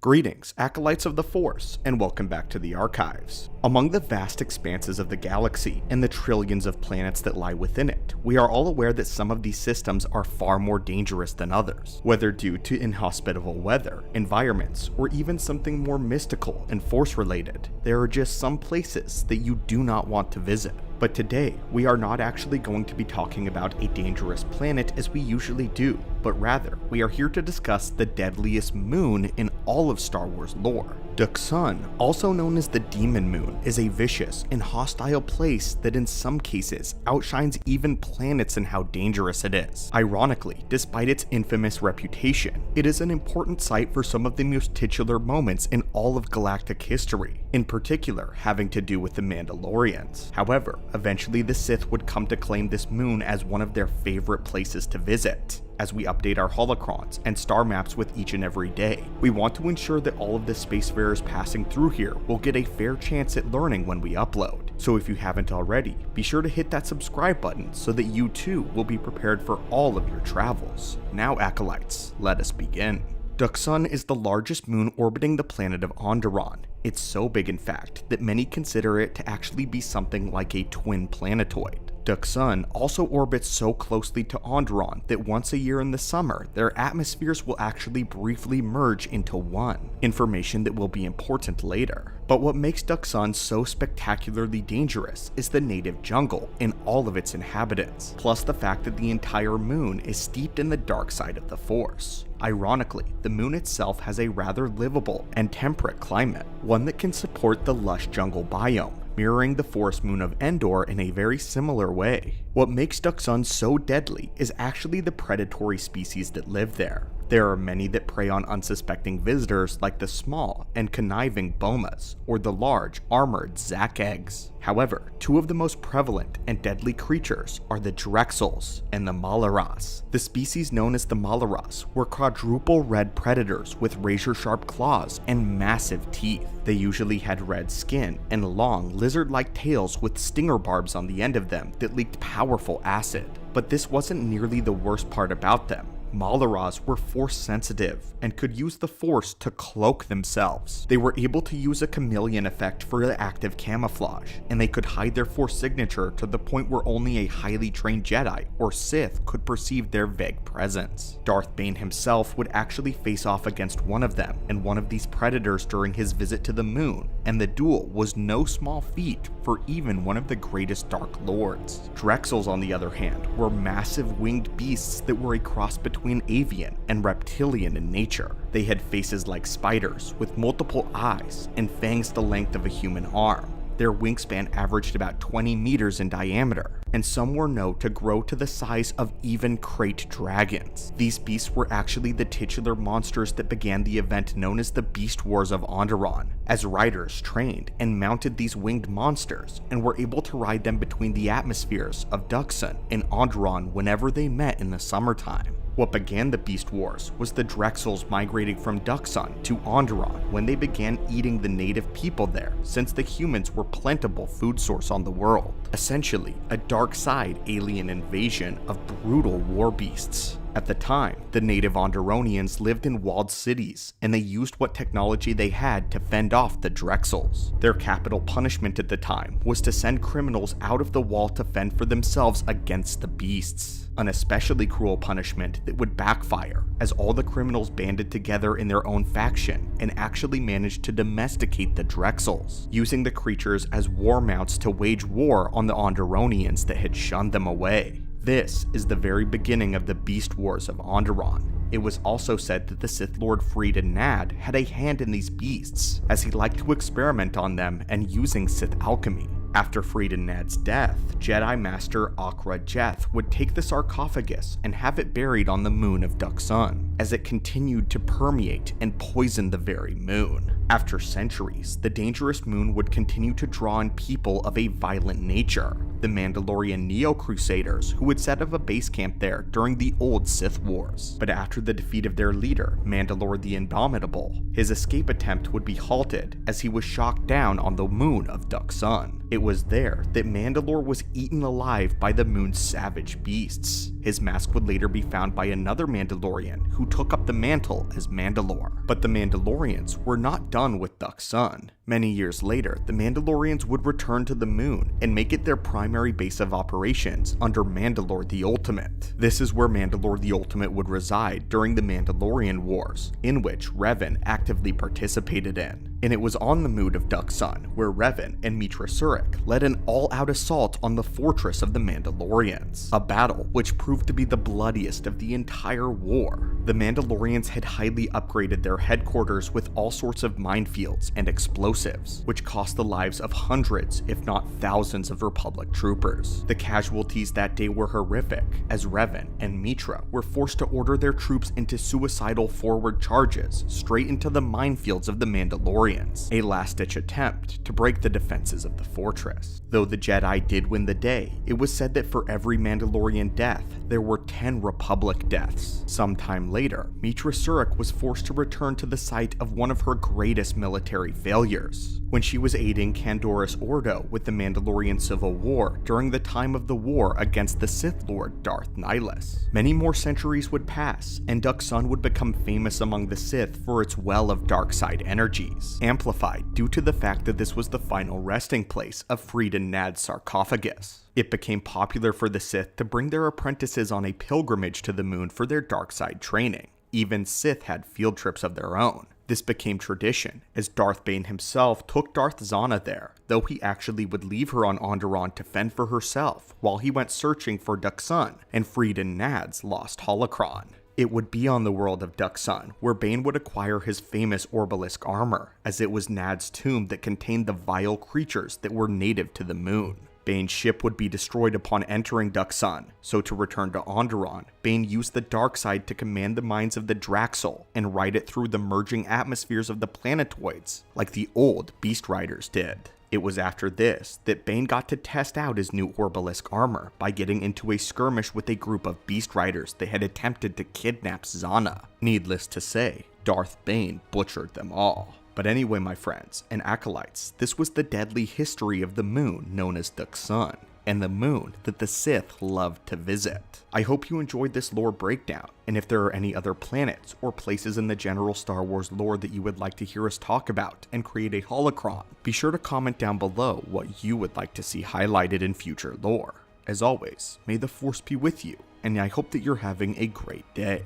Greetings, Acolytes of the Force, and welcome back to the Archives. Among the vast expanses of the galaxy and the trillions of planets that lie within it, we are all aware that some of these systems are far more dangerous than others. Whether due to inhospitable weather, environments, or even something more mystical and Force-related, there are just some places that you do not want to visit. But today, we are not actually going to be talking about a dangerous planet as we usually do, but rather, we are here to discuss the deadliest moon in all of Star Wars lore. Duxun, also known as the Demon Moon, is a vicious and hostile place that in some cases outshines even planets in how dangerous it is. Ironically, despite its infamous reputation, it is an important site for some of the most titular moments in all of galactic history, in particular having to do with the Mandalorians. However, eventually the Sith would come to claim this moon as one of their favorite places to visit. As we update our holocrons and star maps with each and every day, we want to ensure that all of the spacefarers passing through here will get a fair chance at learning when we upload. So if you haven't already, be sure to hit that subscribe button so that you too will be prepared for all of your travels. Now Acolytes, let us begin. Duxun is the largest moon orbiting the planet of Andon. It's so big in fact that many consider it to actually be something like a twin planetoid. Duxun also orbits so closely to Andon that once a year in the summer, their atmospheres will actually briefly merge into one, information that will be important later. But what makes Duxun so spectacularly dangerous is the native jungle and all of its inhabitants, plus the fact that the entire moon is steeped in the dark side of the Force. Ironically, the moon itself has a rather livable and temperate climate, one that can support the lush jungle biome, mirroring the forest moon of Andor in a very similar way. What makes Duxun so deadly is actually the predatory species that live there. There are many that prey on unsuspecting visitors like the small and conniving bomas, or the large, armored Zak eggs. However, two of the most prevalent and deadly creatures are the Drexels and the Malaras. The species known as the Malaras were quadruple red predators with razor-sharp claws and massive teeth. They usually had red skin and long, lizard-like tails with stinger barbs on the end of them that leaked powerful acid. But this wasn't nearly the worst part about them. Malaras were Force sensitive and could use the Force to cloak themselves. They were able to use a chameleon effect for the active camouflage, and they could hide their Force signature to the point where only a highly trained Jedi or Sith could perceive their vague presence. Darth Bane himself would actually face off against one of them and one of these predators during his visit to the moon, and the duel was no small feat for even one of the greatest Dark Lords. Drexels, on the other hand, were massive winged beasts that were a cross between avian and reptilian in nature. They had faces like spiders with multiple eyes and fangs the length of a human arm. Their wingspan averaged about 20 meters in diameter, and some were known to grow to the size of even krayt dragons. These beasts were actually the titular monsters that began the event known as the Beast Wars of Andon, as riders trained and mounted these winged monsters and were able to ride them between the atmospheres of Duxun and Andon whenever they met in the summertime. What began the Beast Wars was the Drexels migrating from Duxun to Andon when they began eating the native people there, since the humans were plentiful food source on the world. Essentially, a dark side alien invasion of brutal war beasts. At the time, the native Andoronians lived in walled cities, and they used what technology they had to fend off the Drexels. Their capital punishment at the time was to send criminals out of the wall to fend for themselves against the beasts. An especially cruel punishment that would backfire, as all the criminals banded together in their own faction and actually managed to domesticate the Drexels, using the creatures as war mounts to wage war on the Andoronians that had shunned them away. This is the very beginning of the Beast Wars of Andon. It was also said that the Sith Lord Freedon Nad had a hand in these beasts, as he liked to experiment on them and using Sith alchemy. After Freedon Nad's death, Jedi Master Akra Jeth would take the sarcophagus and have it buried on the moon of Duxun, as it continued to permeate and poison the very moon. After centuries, the dangerous moon would continue to draw in people of a violent nature, the Mandalorian Neo-Crusaders, who would set up a base camp there during the old Sith Wars. But after the defeat of their leader, Mandalore the Indomitable, his escape attempt would be halted as he was shocked down on the moon of Duxun. It was there that Mandalore was eaten alive by the moon's savage beasts. His mask would later be found by another Mandalorian who took up the mantle as Mandalore. But the Mandalorians were not done with Duxun. Many years later, the Mandalorians would return to the moon and make it their primary base of operations under Mandalore the Ultimate. This is where Mandalore the Ultimate would reside during the Mandalorian Wars, in which Revan actively participated in. And it was on the moon of Duxun where Revan and Mitra Surik led an all-out assault on the fortress of the Mandalorians, a battle which proved to be the bloodiest of the entire war. The Mandalorians had highly upgraded their headquarters with all sorts of minefields and explosives, which cost the lives of hundreds, if not thousands, of Republic troopers. The casualties that day were horrific, as Revan and Mitra were forced to order their troops into suicidal forward charges straight into the minefields of the Mandalorians, a last-ditch attempt to break the defenses of the fortress. Though the Jedi did win the day, it was said that for every Mandalorian death, there were 10 Republic deaths. Sometime later, Mitra Surik was forced to return to the site of one of her greatest military failures, when she was aiding Candoris Ordo with the Mandalorian Civil War during the time of the war against the Sith Lord Darth Nihilus. Many more centuries would pass, and Duxun would become famous among the Sith for its well of dark side energies, amplified due to the fact that this was the final resting place of Freed and Nad's sarcophagus. It became popular for the Sith to bring their apprentices on a pilgrimage to the moon for their dark side training. Even Sith had field trips of their own. This became tradition, as Darth Bane himself took Darth Zana there, though he actually would leave her on Onderon to fend for herself while he went searching for Duxun and Freed and Nad's lost holocron. It would be on the world of Duxun where Bane would acquire his famous Orbalisk armor, as it was Nad's tomb that contained the vile creatures that were native to the moon. Bane's ship would be destroyed upon entering Duxun, so to return to Onderon, Bane used the dark side to command the minds of the Draxel and ride it through the merging atmospheres of the planetoids, like the old Beast Riders did. It was after this that Bane got to test out his new Orbalisk armor by getting into a skirmish with a group of Beast Riders that had attempted to kidnap Zana. Needless to say, Darth Bane butchered them all. But anyway, my friends and acolytes, this was the deadly history of the moon known as Duxun, and the moon that the Sith loved to visit. I hope you enjoyed this lore breakdown, and if there are any other planets or places in the general Star Wars lore that you would like to hear us talk about and create a holocron, be sure to comment down below what you would like to see highlighted in future lore. As always, may the Force be with you, and I hope that you're having a great day.